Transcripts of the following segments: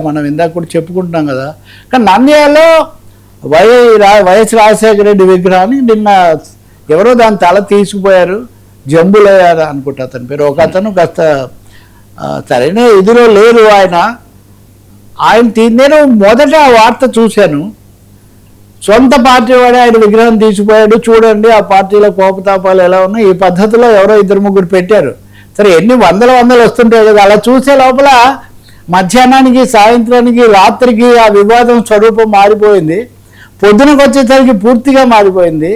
మనం ఇందాక కూడా చెప్పుకుంటున్నాం కదా. కానీ నంద్యాలలో వైఎస్ రాజశేఖర రెడ్డి విగ్రహాన్ని నిన్న ఎవరో దాని తల తీసుకుపోయారు, జంబులయ్యారు అనుకుంటా అతని పేరు. ఒక అతను కాస్త సరైన ఎదురో లేరు ఆయన నేను మొదట ఆ వార్త చూశాను. సొంత పార్టీ వాడే ఆయన విగ్రహం తీసుకుపోయాడు, చూడండి ఆ పార్టీలో కోపతాపాలు ఎలా ఉన్నాయి, ఈ పద్ధతిలో ఎవరో 2-3 పెట్టారు. సరే ఎన్ని వందలు వస్తుంటాయి కదా. అలా చూసే లోపల మధ్యాహ్నానికి, సాయంత్రానికి, రాత్రికి ఆ వివాదం స్వరూపం మారిపోయింది. పొద్దునకు వచ్చేసరికి పూర్తిగా మారిపోయింది.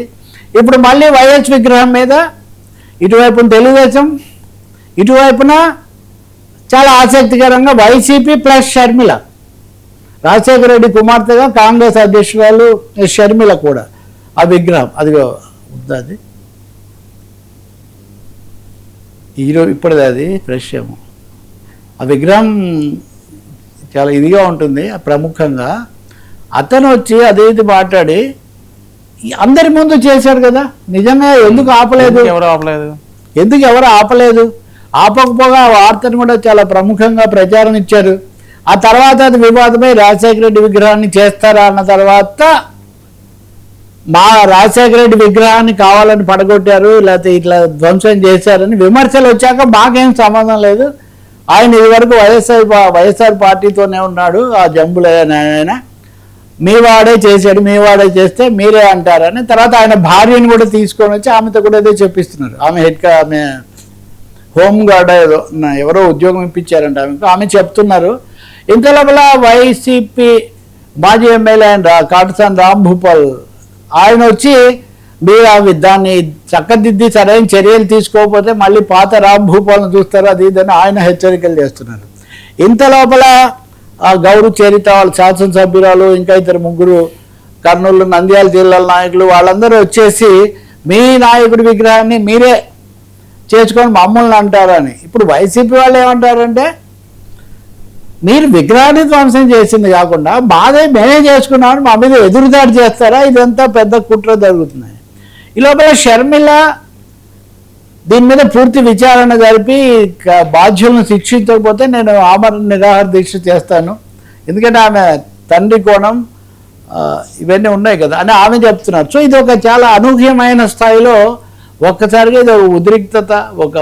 ఇప్పుడు మళ్ళీ వైఎస్ విగ్రహం మీద ఇటువైపున తెలుగుదేశం, ఇటువైపున చాలా ఆసక్తికరంగా వైసీపీ ప్లస్ షర్మిల, రాజశేఖర రెడ్డి కుమార్తెగా కాంగ్రెస్ అధ్యక్షురాలు షర్మిల కూడా ఆ విగ్రహం అదిగో అది ఈరోజు ఇప్పటిది అది ఫ్రెష్ ఏమో. ఆ విగ్రహం చాలా ఇదిగా ఉంటుంది. ప్రముఖంగా అతను వచ్చి అదేది మాట్లాడి అందరి ముందు చేశాడు కదా. నిజంగా ఎందుకు ఆపలేదు, ఎవరు ఆపలేదు? ఆపకపోగా ఆ వార్తను కూడా చాలా ప్రముఖంగా ప్రచారం ఇచ్చారు. ఆ తర్వాత అది వివాదమై రాజశేఖర రెడ్డి విగ్రహాన్ని చేస్తారా అన్న తర్వాత మా రాజశేఖర రెడ్డి విగ్రహాన్ని కావాలని పడగొట్టారు, లేకపోతే ఇట్లా ధ్వంసం చేశారని విమర్శలు వచ్చాక మాకేం సంబంధం లేదు, ఆయన ఇదివరకు వైఎస్ఆర్ పార్టీతోనే ఉన్నాడు, ఆ జంబులైన మీ వాడే చేశాడు, మీ వాడే చేస్తే మీరే అంటారని. తర్వాత ఆయన భార్యను కూడా తీసుకొని వచ్చి ఆమెతో కూడా ఏదో చెప్పిస్తున్నారు. ఆమె హోంగార్డ్ ఎవరో ఉద్యోగం ఇప్పించారంట ఆమె చెప్తున్నారు. ఇంతలోపల వైసీపీ మాజీ ఎమ్మెల్యే ఆయన కాటసాని రాంభూపాల్ ఆయన వచ్చి మీరు దాన్ని చక్కదిద్ది సరైన చర్యలు తీసుకోకపోతే మళ్ళీ పాత రాంభూపాలను చూస్తారు, అది ఇదని ఆయన హెచ్చరికలు చేస్తున్నారు. ఇంతలోపల గౌరవ చరిత వాళ్ళ శాసనసభ్యురాలు, ఇంకా 2-3 కర్నూలు, నంద్యాల జిల్లాల నాయకులు వాళ్ళందరూ వచ్చేసి మీ నాయకుడి విగ్రహాన్ని మీరే చేసుకొని మమ్మల్ని అంటారని. ఇప్పుడు వైసీపీ వాళ్ళు ఏమంటారంటే మీరు విగ్రహాన్ని ధ్వంసం చేసింది కాకుండా బాధే మేమే చేసుకున్నామని మా మీద ఎదురుదాడి చేస్తారా? ఇదంతా పెద్ద కుట్ర జరుగుతున్నాయి. ఈ లోపల షర్మిల దీని మీద పూర్తి విచారణ జరిపి బాధ్యులను శిక్షించకపోతే నేను ఆమరణ నిరాహార దీక్ష చేస్తాను, ఎందుకంటే ఆమె తండ్రి కోణం ఇవన్నీ ఉన్నాయి కదా అని ఆమె చెప్తున్నారు. సో ఇది ఒక చాలా అనూహ్యమైన స్థాయిలో ఒక్కసారిగా ఇది ఉద్రిక్తత, ఒక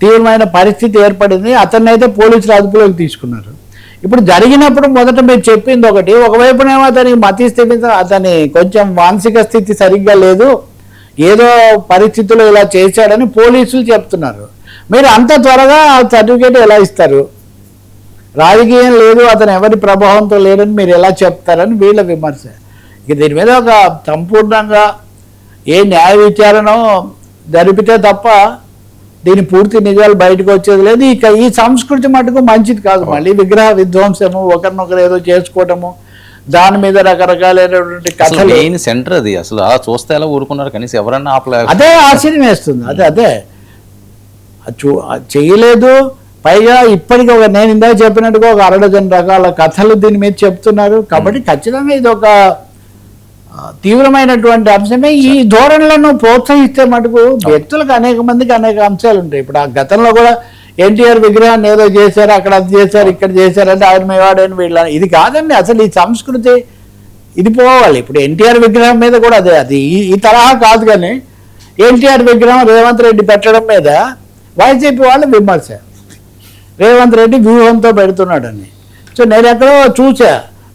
తీవ్రమైన పరిస్థితి ఏర్పడింది. అతన్ని అయితే పోలీసులు అదుపులోకి తీసుకున్నారు. ఇప్పుడు జరిగినప్పుడు మొదట మీరు చెప్పింది ఒకటి, ఒకవైపునేమో అతనికి మతి స్థితి, అతని కొంచెం మానసిక స్థితి సరిగ్గా లేదు, ఏదో పరిస్థితుల్లో ఇలా చేశాడని పోలీసులు చెప్తున్నారు. మీరు అంత త్వరగా ఆ సర్టిఫికేట్ ఎలా ఇస్తారు? రాజకీయం లేదు, అతను ఎవరి ప్రభావంతో లేడని మీరు ఎలా చెప్తారని వీళ్ళ విమర్శ. ఇక దీని మీద ఒక సంపూర్ణంగా ఏ న్యాయ విచారణ జరిపితే తప్ప దీని పూర్తి నిజాలు బయటకు వచ్చేది లేదు. ఇక ఈ సంస్కృతి మటుకు మంచిది కాదు. మళ్ళీ విగ్రహ విధ్వంసము, ఒకరినొకరు ఏదో చేసుకోవటము, దాని మీద రకరకాలైనటువంటి కథలు. సెంటర్ అది అసలు అలా చూస్తే ఎలా ఊరుకున్నారు, కనీసం ఎవరన్నా ఆపలేదు. అదే ఆశ్చర్యం వేస్తుంది. అదే చేయలేదు. పైగా ఇప్పటికీ నేను ఇందాక చెప్పినట్టుగా ఒక 60 రకాల కథలు దీని మీద చెప్తున్నారు. కాబట్టి ఖచ్చితంగా ఇది ఒక తీవ్రమైనటువంటి అంశమే. ఈ ధోరణులను ప్రోత్సహిస్తే మటుకు వ్యక్తులకు అనేక మందికి అనేక అంశాలు ఉంటాయి. ఇప్పుడు ఆ గతంలో కూడా ఎన్టీఆర్ విగ్రహాన్ని ఏదో చేశారు, అక్కడ అది చేశారు, ఇక్కడ చేశారంటే ఆయన మేవాడని వీళ్ళ, ఇది కాదండి అసలు ఈ సంస్కృతి, ఇది పోవాలి. ఇప్పుడు ఎన్టీఆర్ విగ్రహం మీద కూడా అది ఈ తరహా కాదు. కానీ ఎన్టీఆర్ విగ్రహం రేవంత్ రెడ్డి పెట్టడం మీద వైసీపీ వాళ్ళు విమర్శ, రేవంత్ రెడ్డి వ్యూహంతో పెడుతున్నాడని. సో నేను ఎక్కడో చూసా,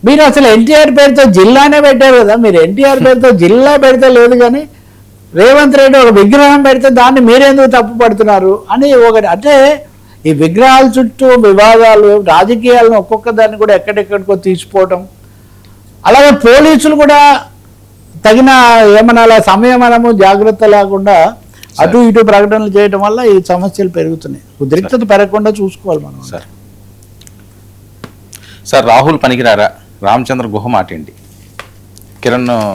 మీరు అసలు ఎన్టీఆర్ పేరుతో జిల్లానే పెట్టారు కదా, మీరు ఎన్టీఆర్ పేరుతో జిల్లా పెడితే లేదు, కానీ రేవంత్ రెడ్డి ఒక విగ్రహం పెడితే దాన్ని మీరెందుకు తప్పు పడుతున్నారు అని ఒకటి. అంటే ఈ విగ్రహాల చుట్టూ వివాదాలు, రాజకీయాలను ఒక్కొక్క దాన్ని కూడా ఎక్కడెక్కడికో తీసిపోవటం, అలాగే పోలీసులు కూడా తగిన ఏమనాల సంయమనము, జాగ్రత్త లేకుండా అటు ఇటు ప్రకటనలు చేయడం వల్ల ఈ సమస్యలు పెరుగుతున్నాయి. ఉద్రిక్తత పెరగకుండా చూసుకోవాలి మనం. సార్ రాహుల్ పనికిరారా, రామచంద్ర గుహ మాట ఏంటి? కిరణ్